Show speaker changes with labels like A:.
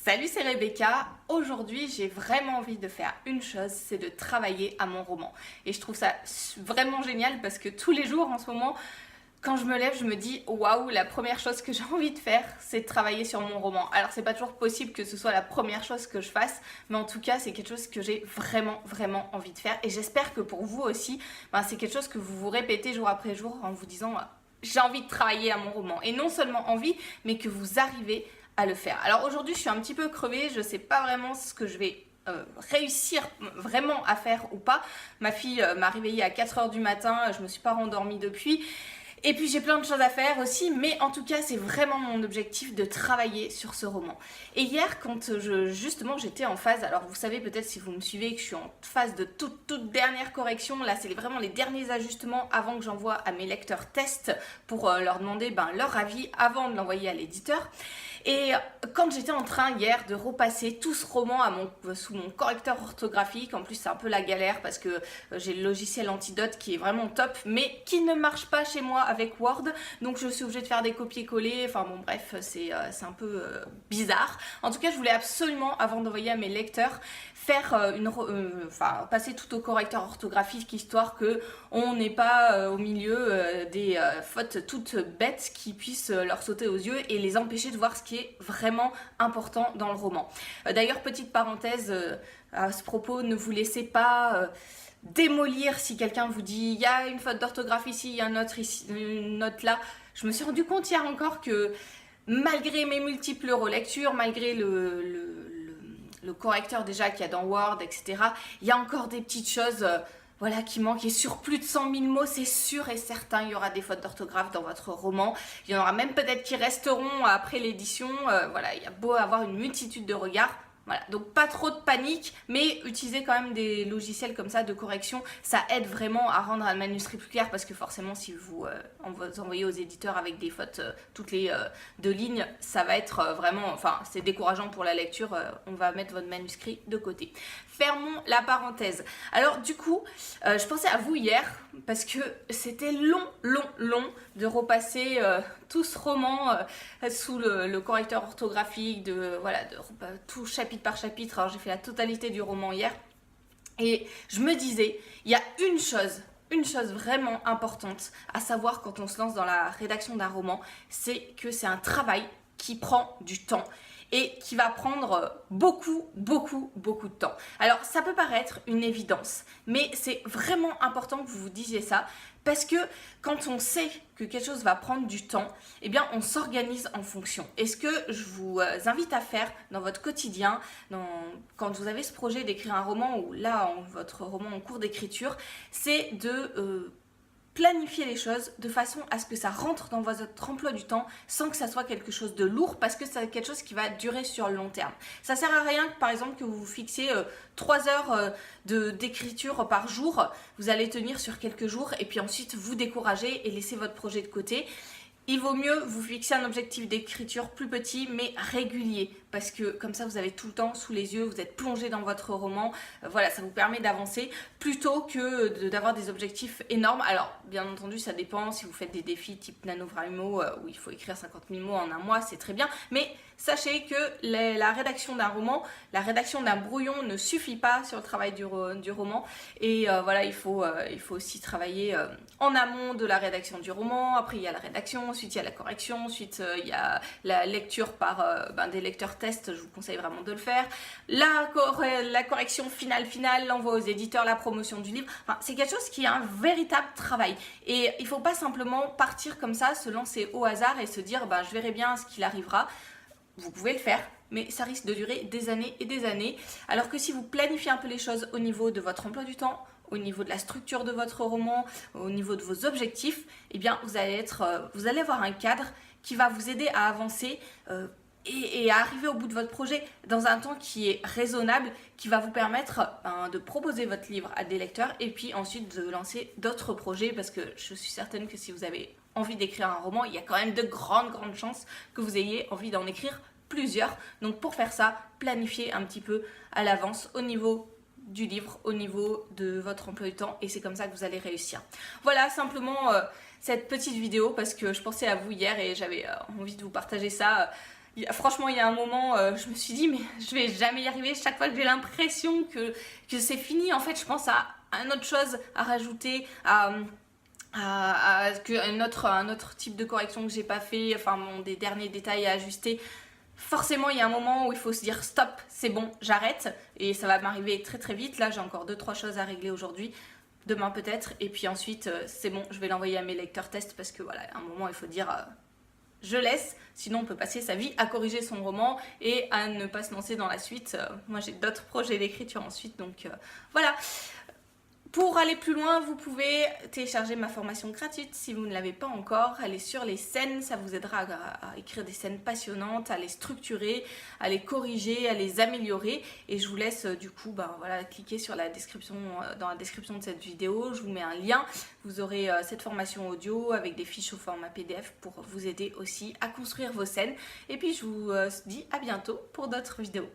A: Salut, c'est Rebecca. Aujourd'hui, j'ai vraiment envie de faire une chose, c'est de travailler à mon roman. Et je trouve ça vraiment génial parce que tous les jours en ce moment, quand je me lève, je me dis waouh, la première chose que j'ai envie de faire, c'est de travailler sur mon roman. Alors, c'est pas toujours possible que ce soit la première chose que je fasse, mais en tout cas, c'est quelque chose que j'ai vraiment envie de faire. Et j'espère que pour vous aussi, c'est quelque chose que vous vous répétez jour après jour en vous disant j'ai envie de travailler à mon roman. Et non seulement envie, mais que vous arrivez à le faire. Alors aujourd'hui, je suis un petit peu crevée, je sais pas vraiment ce que je vais réussir vraiment à faire ou pas. Ma fille m'a réveillée à 4h du matin, je me suis pas rendormie depuis. Et puis j'ai plein de choses à faire aussi, mais en tout cas c'est vraiment mon objectif de travailler sur ce roman. Et hier quand justement j'étais en phase, alors vous savez peut-être si vous me suivez que je suis en phase de toute dernière correction, là c'est vraiment les derniers ajustements avant que j'envoie à mes lecteurs tests pour leur demander leur avis avant de l'envoyer à l'éditeur. Et quand j'étais en train hier de repasser tout ce roman sous mon correcteur orthographique, en plus c'est un peu la galère parce que j'ai le logiciel Antidote qui est vraiment top, mais qui ne marche pas chez moi avec Word, donc je suis obligée de faire des copier-coller, enfin bon bref, c'est un peu bizarre. En tout cas, je voulais absolument, avant d'envoyer à mes lecteurs, faire passer tout au correcteur orthographique, histoire que on n'ait pas au milieu des fautes toutes bêtes qui puissent leur sauter aux yeux et les empêcher de voir ce qui est vraiment important dans le roman. D'ailleurs, petite parenthèse à ce propos, ne vous laissez pas démolir si quelqu'un vous dit il y a une faute d'orthographe ici, il y a une note là. Je me suis rendu compte hier encore que malgré mes multiples relectures, malgré le correcteur déjà qu'il y a dans Word, etc., il y a encore des petites choses qui manquent. Et sur plus de 100 000 mots, c'est sûr et certain, il y aura des fautes d'orthographe dans votre roman. Il y en aura même peut-être qui resteront après l'édition. Il y a beau avoir une multitude de regards. Voilà, donc pas trop de panique, mais utiliser quand même des logiciels comme ça de correction, ça aide vraiment à rendre un manuscrit plus clair, parce que forcément si vous envoyez aux éditeurs avec des fautes toutes les 2 lignes, ça va être vraiment, c'est décourageant pour la lecture, on va mettre votre manuscrit de côté. Fermons la parenthèse. Alors du coup, je pensais à vous hier, parce que c'était long de repasser tout ce roman sous le correcteur orthographique, tout chapitre par chapitre. Alors j'ai fait la totalité du roman hier, et je me disais, il y a une chose vraiment importante à savoir quand on se lance dans la rédaction d'un roman, c'est que c'est un travail qui prend du temps et qui va prendre beaucoup de temps. Alors ça peut paraître une évidence, mais c'est vraiment important que vous vous disiez ça, parce que quand on sait que quelque chose va prendre du temps, eh bien on s'organise en fonction. Et ce que je vous invite à faire dans votre quotidien, quand vous avez ce projet d'écrire un roman, ou là votre roman en cours d'écriture, c'est de planifier les choses de façon à ce que ça rentre dans votre emploi du temps sans que ça soit quelque chose de lourd, parce que c'est quelque chose qui va durer sur le long terme. Ça sert à rien que par exemple que vous vous fixiez 3 heures d'écriture par jour, vous allez tenir sur quelques jours et puis ensuite vous décourager et laisser votre projet de côté. Il vaut mieux vous fixer un objectif d'écriture plus petit mais régulier, parce que comme ça vous avez tout le temps sous les yeux, vous êtes plongé dans votre roman, ça vous permet d'avancer plutôt que d'avoir des objectifs énormes. Alors bien entendu ça dépend, si vous faites des défis type NaNoWriMo où il faut écrire 50 000 mots en un mois, c'est très bien, mais sachez que la rédaction d'un roman, la rédaction d'un brouillon ne suffit pas sur le travail du roman, et il faut aussi travailler en amont de la rédaction du roman. Après il y a la rédaction, ensuite il y a la correction, ensuite il y a la lecture par des lecteurs tests, je vous conseille vraiment de le faire, la correction finale, l'envoi aux éditeurs, la promotion du livre, c'est quelque chose qui est un véritable travail, et il ne faut pas simplement partir comme ça, se lancer au hasard et se dire je verrai bien ce qu'il arrivera. Vous pouvez le faire, mais ça risque de durer des années et des années, alors que si vous planifiez un peu les choses au niveau de votre emploi du temps, au niveau de la structure de votre roman, au niveau de vos objectifs, eh bien vous allez avoir un cadre qui va vous aider à avancer et à arriver au bout de votre projet dans un temps qui est raisonnable, qui va vous permettre de proposer votre livre à des lecteurs et puis ensuite de lancer d'autres projets, parce que je suis certaine que si vous avez envie d'écrire un roman, il y a quand même de grandes chances que vous ayez envie d'en écrire plusieurs. Donc pour faire ça, planifiez un petit peu à l'avance au niveau du livre, au niveau de votre emploi du temps, et c'est comme ça que vous allez réussir. Voilà simplement cette petite vidéo, parce que je pensais à vous hier et j'avais envie de vous partager ça. Franchement, il y a un moment, je me suis dit, mais je vais jamais y arriver. Chaque fois que j'ai l'impression que c'est fini, en fait, je pense à une autre chose à rajouter, un autre type de correction que j'ai pas fait, enfin, des derniers détails à ajuster. Forcément, il y a un moment où il faut se dire stop, c'est bon, j'arrête. Et ça va m'arriver très très vite. Là, j'ai encore 2-3 choses à régler aujourd'hui. Demain peut-être. Et puis ensuite, c'est bon, je vais l'envoyer à mes lecteurs tests parce que voilà, à un moment, il faut dire je laisse. Sinon, on peut passer sa vie à corriger son roman et à ne pas se lancer dans la suite. Moi, j'ai d'autres projets d'écriture ensuite. Donc voilà. Pour aller plus loin, vous pouvez télécharger ma formation gratuite si vous ne l'avez pas encore. Elle est sur les scènes, ça vous aidera à écrire des scènes passionnantes, à les structurer, à les corriger, à les améliorer. Et je vous laisse du coup cliquer sur la description, dans la description de cette vidéo. Je vous mets un lien. Vous aurez cette formation audio avec des fiches au format PDF pour vous aider aussi à construire vos scènes. Et puis je vous dis à bientôt pour d'autres vidéos.